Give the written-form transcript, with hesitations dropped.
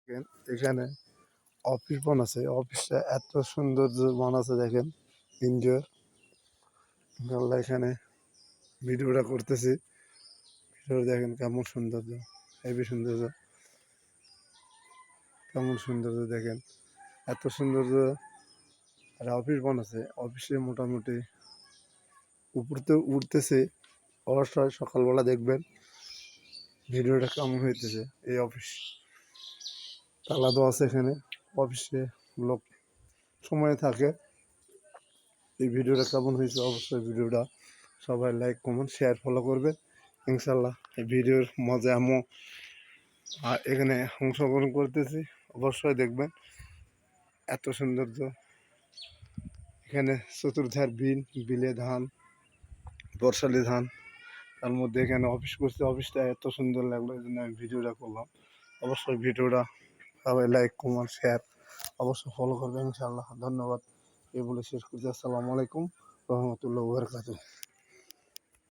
দেখেন এখানে অফিস বানাচ্ছে, অফিসটা এত সুন্দর বানাচ্ছে দেখেন। ইন্ডিয়ার আল্লাহ এখানে ভিডিওটা করতেছি, ভিডিও দেখেন কেমন সৌন্দর্য, হেভি সৌন্দর্য, কেমন সৌন্দর্য দেখেন, এত সৌন্দর্য। আর অফিস বানাচ্ছে, অফিসে মোটামুটি উপরতে উঠতেছে। অবশ্যই সকালবেলা দেখবেন ভিডিওটা কেমন হইতেছে। এই অফিস তালা দেওয়া আছে, এখানে অফিসে লোক সময় থাকে। এই ভিডিওটা কেমন হয়েছে অবশ্যই ভিডিওটা সবাই লাইক কমেন্ট শেয়ার ফলো করবেন ইনশাল্লাহ। এই ভিডিওর মজা এমন এখানে অংশগ্রহণ করতেছি, অবশ্যই দেখবেন এত সৌন্দর্য। এখানে চতুর্ধার বিলে ধান, বর্ষালি ধান, তার মধ্যে এখানে অফিস করছে। অফিসটা এত সুন্দর লাগলো, এই জন্য আমি ভিডিওটা করলাম। অবশ্যই ভিডিওটা সবাই লাইক কমেন্ট শেয়ার অবশ্যই ফলো করবেন ইনশাল্লাহ। ধন্যবাদ। এই বলে শেষ করছি। আসসালামু আলাইকুম রহমতুল্লাহ বারাকাতুহু।